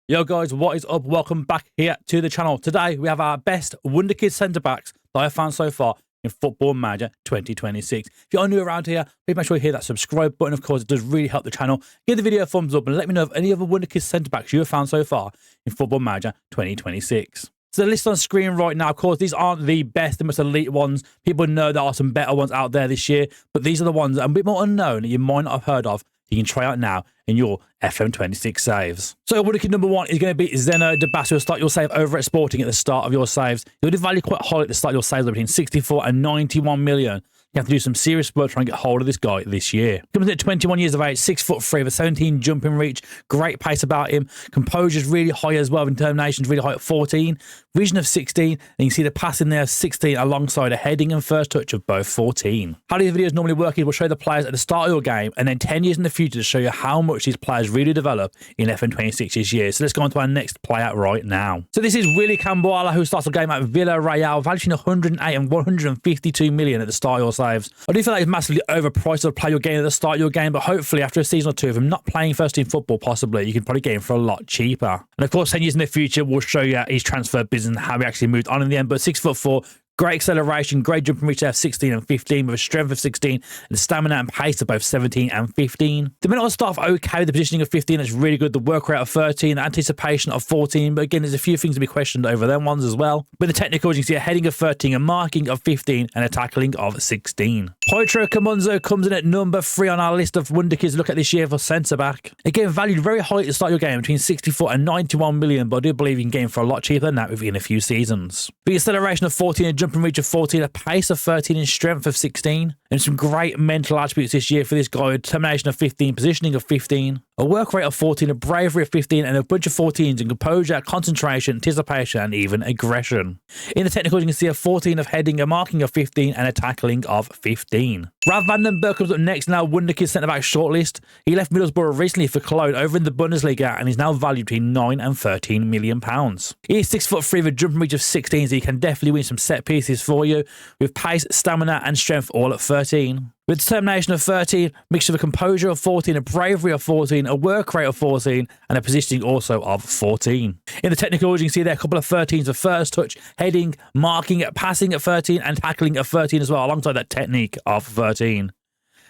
Yo guys, what is up? Welcome back here to the channel. Today we have our best Wonderkid centre backs that I've found so far in Football Manager 2026. If you're new around here, please make sure you hit that subscribe button. Of course, it does really help the channel. Give the video a thumbs up and let me know of any other Wonderkid centre backs you have found so far in Football Manager 2026. So the list on screen right now, of course, these aren't the best, the most elite ones. People know there are some better ones out there this year, but these are the ones that are a bit more unknown that you might not have heard of. You can try out now in your FM26 saves. So Wonderkid number one is going to be Zeno de Basso. Start your save over at Sporting at the start of your saves. You'll be valued quite high at the start of your saves, between 64 and 91 million. You have to do some serious work trying to get hold of this guy this year. Comes in at 21 years of age, 6'3", with 17 jumping reach, great pace about him. Composure's really high as well, determination's really high at 14. Vision of 16, and you can see the passing there of 16 alongside a heading and first touch of both 14. How these videos normally work is we'll show the players at the start of your game and then 10 years in the future to show you how much these players really develop in FM26 this year. So let's go on to our next player right now. So this is Willy Camboala, who starts the game at Villarreal, valued 108 and 152 million at the start of your saves. I do feel like it's massively overpriced to play your game at the start of your game, but hopefully after a season or two of him not playing first team football, possibly, you can probably get him for a lot cheaper. And of course, 10 years in the future, we'll show you his transfer business and how he actually moved on in the end. But 6'4", great acceleration, great jumping reach there of 16 and 15 with a strength of 16 and stamina and pace of both 17 and 15. The minute start off okay, the positioning of 15 is really good, the work rate of 13, the anticipation of 14, but again, there's a few things to be questioned over them ones as well. With the technicals, you can see a heading of 13, a marking of 15, and a tackling of 16. Pietro Camunzo comes in at number 3 on our list of Wonderkids. Look at this year for centre-back. Again, valued very high at the start of your game, between 64 and 91 million, but I do believe you can get him for a lot cheaper than that within a few seasons. The acceleration of 14 and jumping reach of 14, a pace of 13 and strength of 16, and some great mental attributes this year for this guy. Determination of 15, positioning of 15, a work rate of 14, a bravery of 15, and a bunch of 14s in composure, concentration, anticipation, and even aggression. In the technicals, you can see a 14 of heading, a marking of 15, and a tackling of 15. Rav van den Berg comes up next now, Wonderkid centre-back shortlist. He left Middlesbrough recently for Cologne over in the Bundesliga and is now valued between 9 and 13 million pounds. He is 6'3" with a jumping reach of 16, so he can definitely win some set pieces for you, with pace, stamina, and strength all at 13. With determination of 13, mixture of a composure of 14, a bravery of 14, a work rate of 14, and a positioning also of 14. In the technicals, you can see there a couple of 13s of first touch, heading, marking, passing at 13, and tackling at 13 as well, alongside that technique of 13.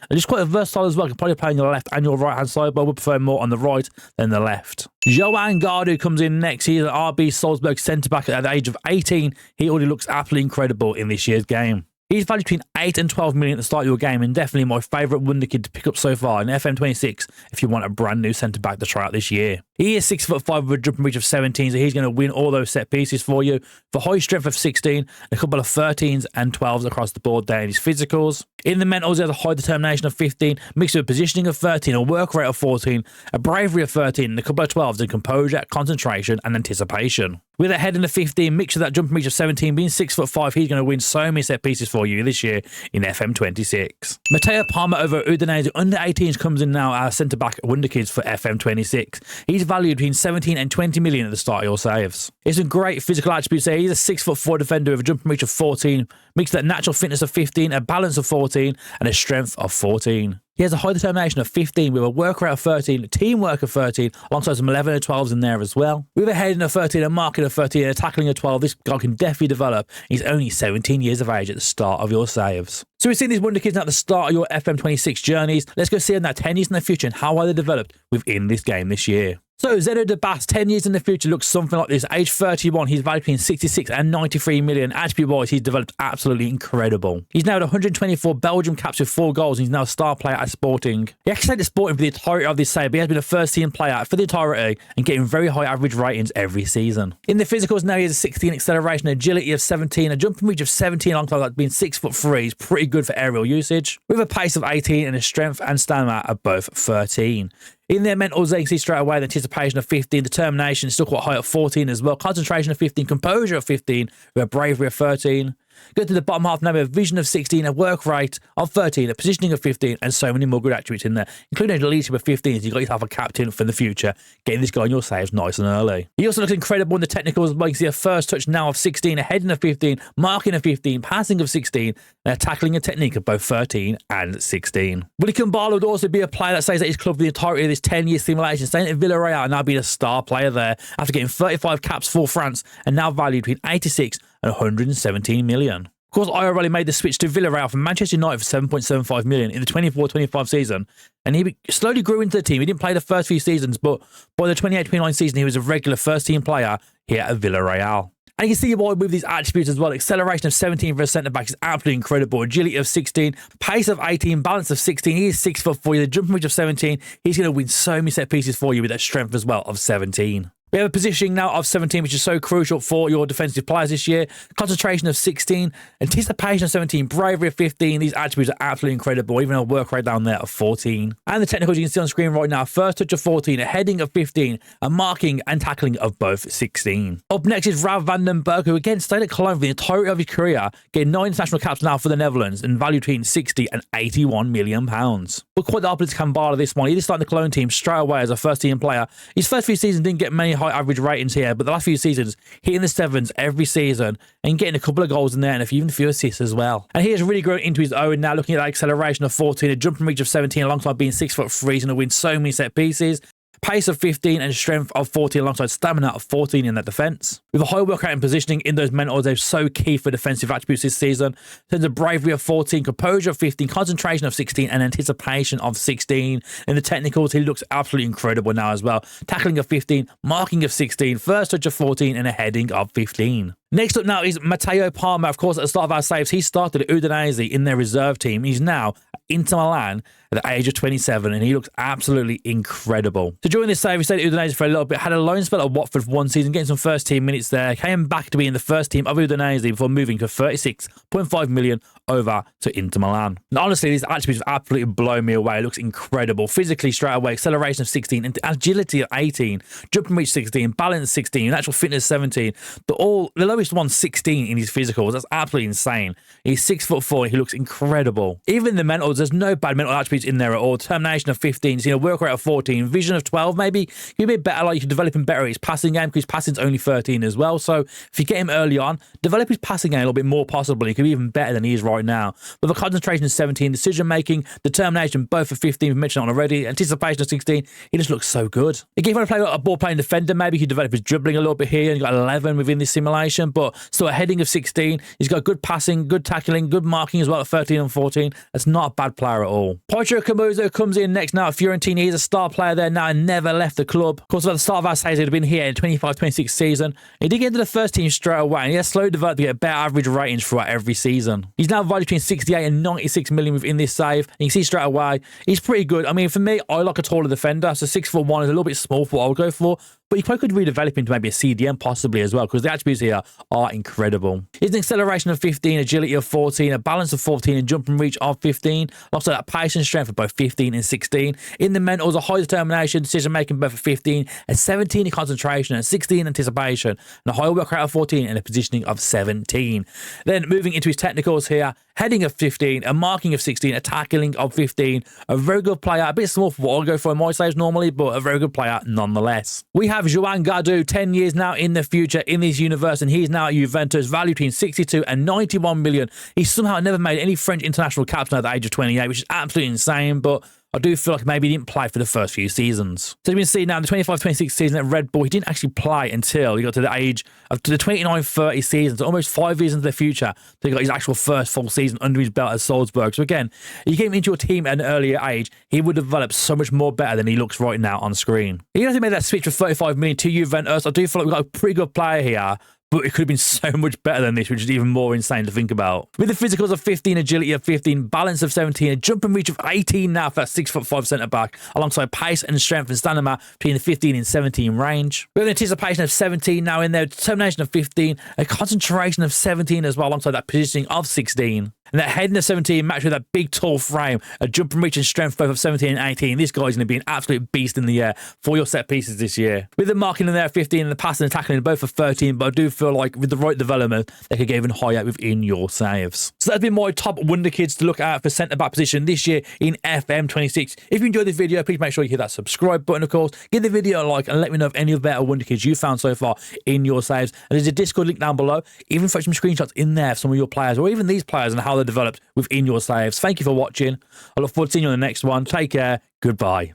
And just quite versatile as well. You can probably play on your left and your right hand side, but I would prefer more on the right than the left. Johan Gardu comes in next. He's an RB Salzburg centre-back at the age of 18. He already looks absolutely incredible in this year's game. He's valued between 8 and 12 million at the start of your game, and definitely my favourite Wonderkid to pick up so far in FM26 if you want a brand new centre-back to try out this year. He is 6'5" with a jumping reach of 17, so he's going to win all those set pieces for you. For high strength of 16, a couple of 13s and 12s across the board there in his physicals. In the mentals, he has a high determination of 15, mixed with a positioning of 13, a work rate of 14, a bravery of 13, and a couple of 12s in composure, concentration, and anticipation. With a heading of 15, mixed with that jumping reach of 17, being 6'5", he's going to win so many set pieces for you this year in FM26. Matteo Palmer over Udinese under 18s comes in now as centre-back Wonderkids for FM26. He's valued between 17 and 20 million at the start of your saves. It's some great physical attributes there. He's a 6'4" defender with a jumping reach of 14, mixed with that natural fitness of 15, a balance of 14, and a strength of 14. He has a high determination of 15 with a work rate of 13, a teamwork of 13, alongside some 11 and 12s in there as well. With a heading of 13, a marking of 13, and a tackling of 12, this guy can definitely develop. He's only 17 years of age at the start of your saves. So we've seen these Wonderkids now at the start of your FM26 journeys. Let's go see them now 10 years in the future and how well they developed within this game this year. So Zeno de Basso, 10 years in the future, looks something like this. Age 31, he's valued between 66 and 93 million. Attribute-wise, he's developed absolutely incredible. He's now had 124 Belgium caps with 4 goals, and he's now a star player at Sporting. He actually stayed at Sporting for the entirety of this save, but he has been a first-team player for the entirety and getting very high average ratings every season. In the physicals now, he has a 16 acceleration, agility of 17, a jumping reach of 17 alongside that being 6'3". He's pretty good for aerial usage, with a pace of 18 and a strength and stamina of both 13. In their mentals, they can see straight away the anticipation of 15, determination still quite high at 14 as well, concentration of 15, composure of 15, with a bravery of 13, Go to the bottom half now, we have vision of 16, a work rate of 13, a positioning of 15, and so many more good attributes in there, including a leadership of 15. So you've got yourself a captain for the future, getting this guy on your saves nice and early. He also looks incredible in the technicals. You can see a first touch now of 16, a heading of 15, marking of 15, passing of 16, and a tackling and technique of both 13 and 16. Willy Kumbala would also be a player that stays at his club for the entirety of this 10-year simulation, staying at Villarreal and now being a star player there after getting 35 caps for France and now valued between 86 and 117 million. Of course, IRL made the switch to Villarreal from Manchester United for 7.75 million in the 24-25 season, and he slowly grew into the team. He didn't play the first few seasons, but by the 28-29 season, he was a regular first-team player here at Villarreal. And you can see why with these attributes as well. Acceleration of 17 for a centre-back is absolutely incredible. Agility of 16, pace of 18, balance of 16. He is 6'4". The jumping reach of 17. He's going to win so many set pieces for you with that strength as well of 17. We have a positioning now of 17, which is so crucial for your defensive players this year. Concentration of 16, anticipation of 17, bravery of 15. These attributes are absolutely incredible. Even a work rate down there of 14. And the technicals you can see on screen right now. First touch of 14, a heading of 15, a marking and tackling of both 16. Up next is Rav van den Berg, who again stayed at Cologne for the entirety of his career, getting 9 international caps now for the Netherlands and valued between 60 and 81 million pounds. But quite the opposite to Kumbala this one. He did start in the Cologne team straight away as a first-team player. His first few seasons didn't get many high average ratings here, but the last few seasons, hitting the sevens every season and getting a couple of goals in there and even a few assists as well. And he has really grown into his own now, looking at that acceleration of 14, a jumping reach of 17 alongside being 6'3", he's going to win so many set pieces. Pace of 15 and strength of 14 alongside stamina of 14 in that defence. With a high work rate and positioning in those mentals, they're so key for defensive attributes this season. In terms of bravery of 14, composure of 15, concentration of 16, and anticipation of 16. In the technicals, he looks absolutely incredible now as well. Tackling of 15, marking of 16, first touch of 14, and a heading of 15. Next up now is Matteo Palmer. Of course, at the start of our saves, he started at Udinese in their reserve team. He's now at Inter Milan at the age of 27, and he looks absolutely incredible. So during this save, he stayed at Udinese for a little bit, had a loan spell at Watford for one season, getting some first team minutes there, came back to be in the first team of Udinese before moving for 36.5 million over to Inter Milan. And honestly, these attributes have absolutely blown me away. It looks incredible. Physically, straight away, acceleration of 16, and agility of 18, jumping reach 16, balance 16, natural fitness 17, but all the lowest one 16 in his physicals. That's absolutely insane. He's 6'4". He looks incredible. Even in the mentals, there's no bad mental attributes in there at all. Determination of 15, so, work rate of 14, vision of 12, maybe. He'll be better, like you can develop him better at his passing game, because his passing's only 13 as well. So if you get him early on, develop his passing game a little bit more possibly. He could be even better than he is right now. With a concentration of 17, decision making, determination, both for 15, we've mentioned it on already, anticipation of 16, he just looks so good. If you want to play a ball playing defender, maybe he could develop his dribbling a little bit here, and got 11 within this simulation, but still a heading of 16. He's got good passing, good tackling, good marking as well at 13 and 14. That's not a bad player at all. Pietro Camuso comes in next now at Fiorentina. He's a star player there now and never left the club. Of course, at the start of our season, he'd been here in 25-26 season. He did get into the first team straight away, and he has slowly developed to get better average ratings throughout every season. He's now valued between 68 and 96 million within this save. And you can see straight away, he's pretty good. I mean, for me, I like a taller defender, so 6'1" is a little bit small for what I would go for. But you probably could redevelop into maybe a CDM possibly as well, because the attributes here are incredible. He's an acceleration of 15, agility of 14, a balance of 14, and jumping reach of 15. Also that pace and strength of both 15 and 16. In the mentals, a high determination, decision making both for 15, a 17 in concentration, and 16 anticipation, and a high work rate of 14, and a positioning of 17. Then moving into his technicals here, heading of 15, a marking of 16, a tackling of 15, a very good player, a bit small for what I'll go for in my saves normally, but a very good player nonetheless. We have Joan Gadu, 10 years now in the future in this universe, and he's now at Juventus, valued between 62 and 91 million. He's somehow never made any French international caps now at the age of 28, which is absolutely insane, but I do feel like maybe he didn't play for the first few seasons. So you can see now in the 25-26 season at Red Bull, he didn't actually play until he got to the age of the 29-30 season, so almost 5 years into the future, so he got his actual first full season under his belt at Salzburg. So again, you get him into your team at an earlier age, he would develop so much more better than he looks right now on screen. He hasn't made that switch for 35 million to Juventus. I do feel like we've got a pretty good player here, but it could have been so much better than this, which is even more insane to think about. With the physicals of 15, agility of 15, balance of 17, a jump and reach of 18 now for that 6'5" centre-back, alongside pace and strength and stamina between the 15 and 17 range. We have an anticipation of 17 now in there, determination of 15, a concentration of 17 as well, alongside that positioning of 16. And that head in the 17 matched with that big tall frame, a jump and reach and strength both of 17 and 18. This guy's going to be an absolute beast in the air for your set pieces this year. With the marking in there 15 and the passing and tackling both for 13, but I do feel like with the right development, they could get even higher within your saves. So that's been my top Wonderkids to look at for centre-back position this year in FM26. If you enjoyed this video, please make sure you hit that subscribe button, of course. Give the video a like and let me know of any of the better Wonderkids you found so far in your saves. And there's a Discord link down below. Even put some screenshots in there of some of your players or even these players and how they're developed within your saves. Thank you for watching. I look forward to seeing you on the next one. Take care. Goodbye.